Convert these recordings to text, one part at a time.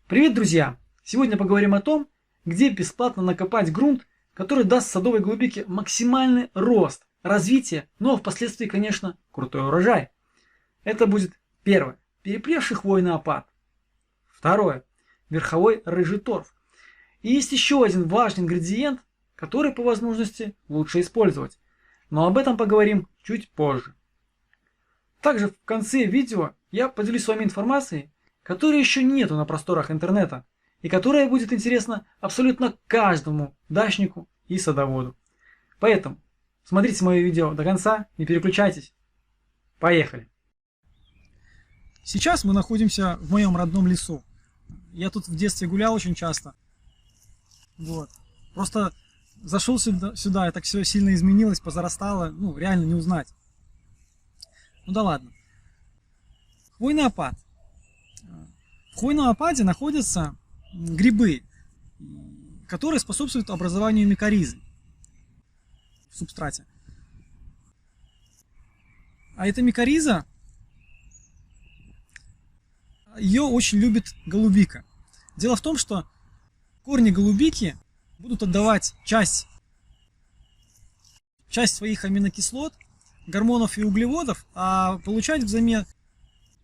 Привет, друзья! Сегодня поговорим о том, где бесплатно накопать грунт, который даст садовой голубике максимальный рост, развитие, но впоследствии, конечно, крутой урожай. Это будет первое. Перепревший хвойный опад. Второе. Верховой рыжий торф. И есть еще один важный ингредиент, который по возможности лучше использовать. Но об этом поговорим чуть позже. Также в конце видео я поделюсь с вами информацией, которой еще нету на просторах интернета, и которая будет интересна абсолютно каждому дачнику и садоводу. Поэтому смотрите мое видео до конца, не переключайтесь. Поехали! Сейчас мы находимся в моем родном лесу. Я тут в детстве гулял очень часто. Вот. Просто зашел сюда, и так все сильно изменилось, позарастало, реально не узнать. Ну да ладно. Хвойный опад. В хвойном опаде находятся грибы, которые способствуют образованию микоризы в субстрате. А эта микориза, ее очень любит голубика. Дело в том, что корни голубики будут отдавать часть своих аминокислот, гормонов и углеводов, а получать взамен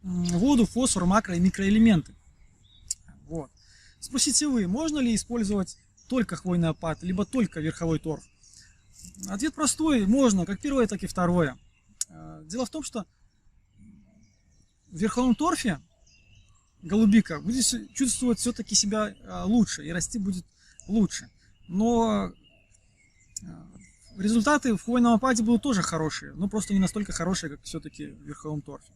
воду, фосфор, макро- и микроэлементы. Вот. Спросите вы, можно ли использовать только хвойный опад, либо только верховой торф? Ответ простой, можно, как первое, так и второе. Дело в том, что в верховом торфе голубика будет чувствовать все-таки себя лучше и расти будет лучше. Но результаты в хвойном опаде будут тоже хорошие, но просто не настолько хорошие, как все-таки в верховом торфе.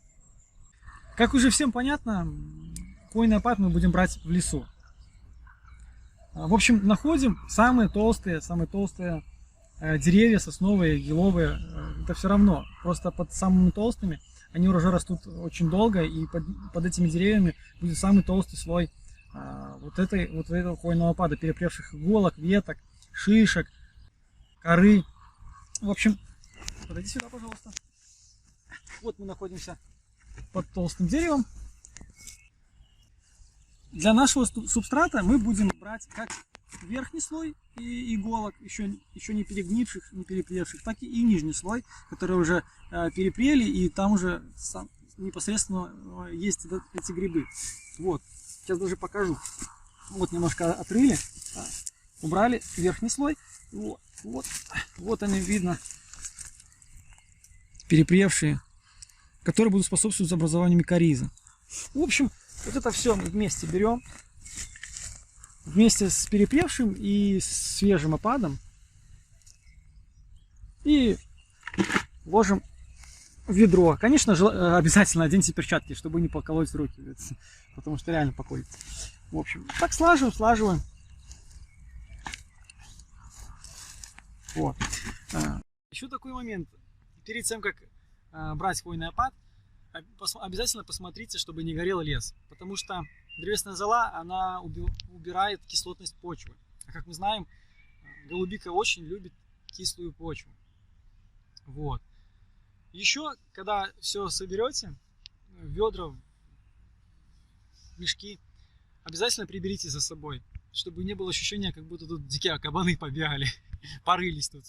Как уже всем понятно, хвойный опад мы будем брать в лесу. В общем, находим самые толстые деревья, сосновые, еловые. Это все равно. Просто под самыми толстыми они уже растут очень долго, и под этими деревьями будет самый толстый слой вот этого хвойного опада, перепревших иголок, веток, шишек, коры. В общем, подойди сюда, пожалуйста. Вот мы находимся под толстым деревом. Для нашего субстрата мы будем брать как верхний слой иголок, еще не перегнивших, не перепревших, так и нижний слой, которые уже перепрели, и там уже непосредственно есть эти грибы. Вот, сейчас даже покажу. Вот немножко отрыли, убрали верхний слой. Вот они, видно, перепревшие, которые будут способствовать образованию микоризы. В общем, вот это все мы вместе берем, вместе с перепревшим и свежим опадом, и ложим в ведро. Конечно же, обязательно оденьте перчатки, чтобы не поколоть руки, потому что реально поколет. В общем, так слаживаем. Вот. Еще такой момент. Перед тем, как брать хвойный опад, обязательно посмотрите, чтобы не горел лес, потому что древесная зола, она убирает кислотность почвы. А как мы знаем, голубика очень любит кислую почву. Вот. Еще, когда все соберете, в ведра, в мешки, обязательно приберите за собой, чтобы не было ощущения, как будто тут дикие кабаны побегали, порылись тут.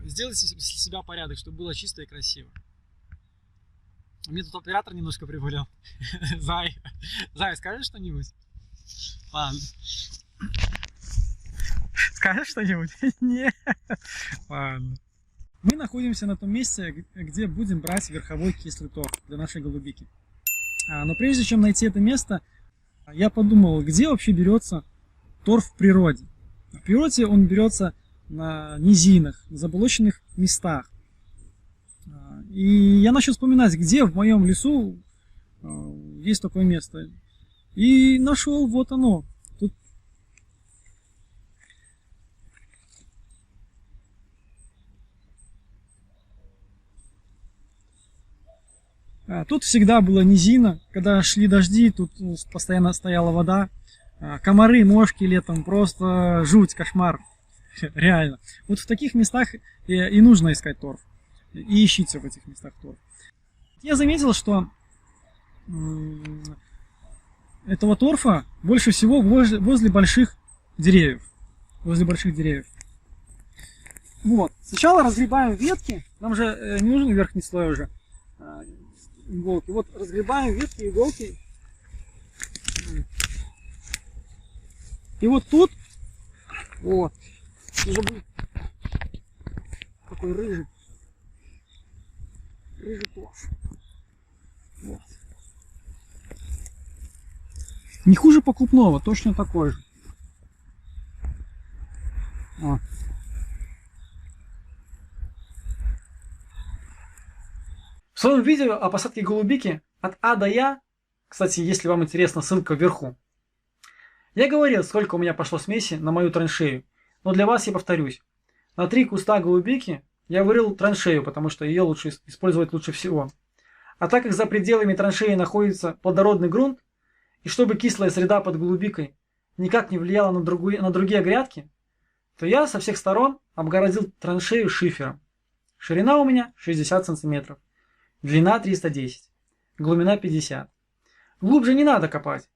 Сделайте для себя порядок, чтобы было чисто и красиво. Мне тут оператор немножко приболел. Зай, скажешь что-нибудь? Ладно. Скажешь что-нибудь? Нет. Ладно. Мы находимся на том месте, где будем брать верховой кислый торф для нашей голубики. Но прежде чем найти это место, я подумал, где вообще берется торф в природе. В природе он берется на низинах, на заболоченных местах. И я начал вспоминать, где в моем лесу есть такое место. И нашел, вот оно. Тут всегда была низина, когда шли дожди, тут постоянно стояла вода. Комары, мошки летом, просто жуть, кошмар. Реально. Вот в таких местах и нужно искать торф. И ищите в этих местах торф. Я заметил, что этого торфа больше всего возле больших деревьев. Возле больших деревьев. Вот. Сначала разгребаем ветки. Нам же не нужен верхний слой уже иголки. Вот разгребаем ветки, иголки. И вот тут, вот, уже будет такой рыжий торф. Вот. Не хуже покупного, точно такой же. Вот. В своем видео о посадке голубики от А до Я, кстати, если вам интересно, ссылка вверху, я говорил, сколько у меня пошло смеси на мою траншею, но для вас я повторюсь. На 3 куста голубики я вырыл траншею, потому что ее лучше использовать лучше всего. А так как за пределами траншеи находится плодородный грунт, и чтобы кислая среда под голубикой никак не влияла на другие грядки, то я со всех сторон обгородил траншею шифером. Ширина у меня 60 см, длина 310, глубина 50. Глубже не надо копать,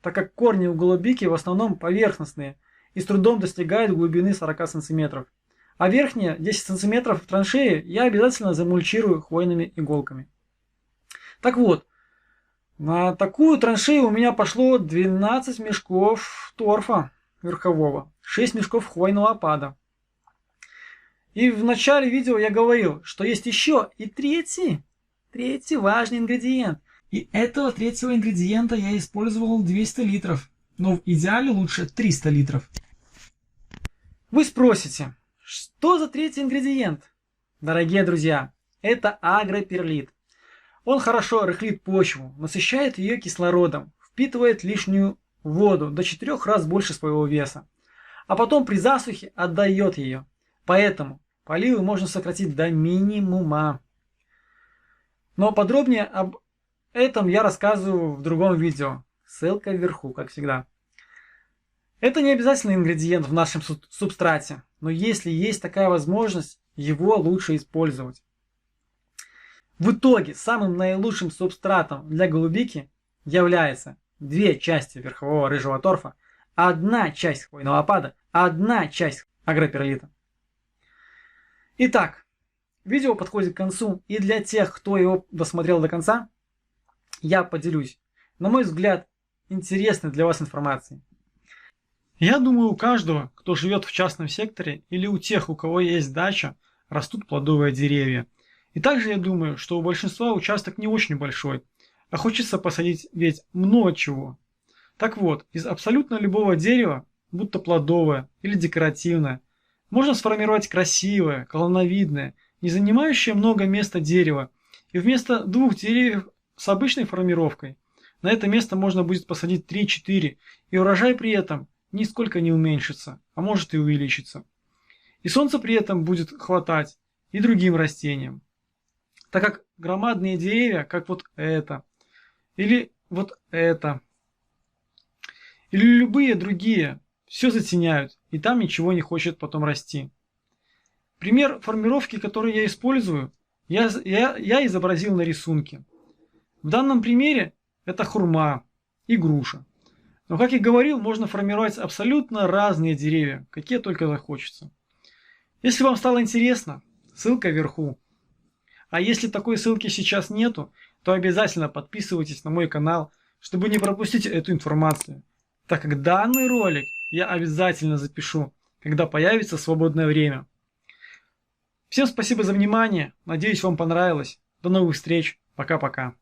так как корни у голубики в основном поверхностные и с трудом достигают глубины 40 см. А верхние 10 см траншеи я обязательно замульчирую хвойными иголками. Так вот, на такую траншею у меня пошло 12 мешков торфа верхового, 6 мешков хвойного опада. И в начале видео я говорил, что есть еще и третий важный ингредиент. И этого третьего ингредиента я использовал 200 литров, но в идеале лучше 300 литров. Вы спросите, что за третий ингредиент? Дорогие друзья, это агроперлит. Он хорошо рыхлит почву, насыщает ее кислородом, впитывает лишнюю воду до 4 раз больше своего веса, а потом при засухе отдает ее. Поэтому поливы можно сократить до минимума. Но подробнее об этом я рассказываю в другом видео. Ссылка вверху, как всегда. Это не обязательный ингредиент в нашем субстрате, но если есть такая возможность, его лучше использовать. В итоге самым наилучшим субстратом для голубики является 2 части верхового рыжего торфа, 1 часть хвойного опада, 1 часть агроперлита. Итак, видео подходит к концу, и для тех, кто его досмотрел до конца, я поделюсь, на мой взгляд, интересной для вас информацией. Я думаю, у каждого, кто живет в частном секторе, или у тех, у кого есть дача, растут плодовые деревья. И также я думаю, что у большинства участок не очень большой, а хочется посадить ведь много чего. Так вот, из абсолютно любого дерева, будто плодовое или декоративное, можно сформировать красивое, колонновидное, не занимающее много места дерево, и вместо 2 деревьев с обычной формировкой на это место можно будет посадить 3-4, и урожай при этом нисколько не уменьшится, а может и увеличится. И солнца при этом будет хватать и другим растениям, так как громадные деревья, как вот это, или вот это, или любые другие, все затеняют, и там ничего не хочет потом расти. Пример формировки, который я использую, я изобразил на рисунке. В данном примере это хурма и груша. Но, как я говорил, можно формировать абсолютно разные деревья, какие только захочется. Если вам стало интересно, ссылка вверху. А если такой ссылки сейчас нету, то обязательно подписывайтесь на мой канал, чтобы не пропустить эту информацию, так как данный ролик я обязательно запишу, когда появится свободное время. Всем спасибо за внимание, надеюсь, вам понравилось. До новых встреч, пока-пока.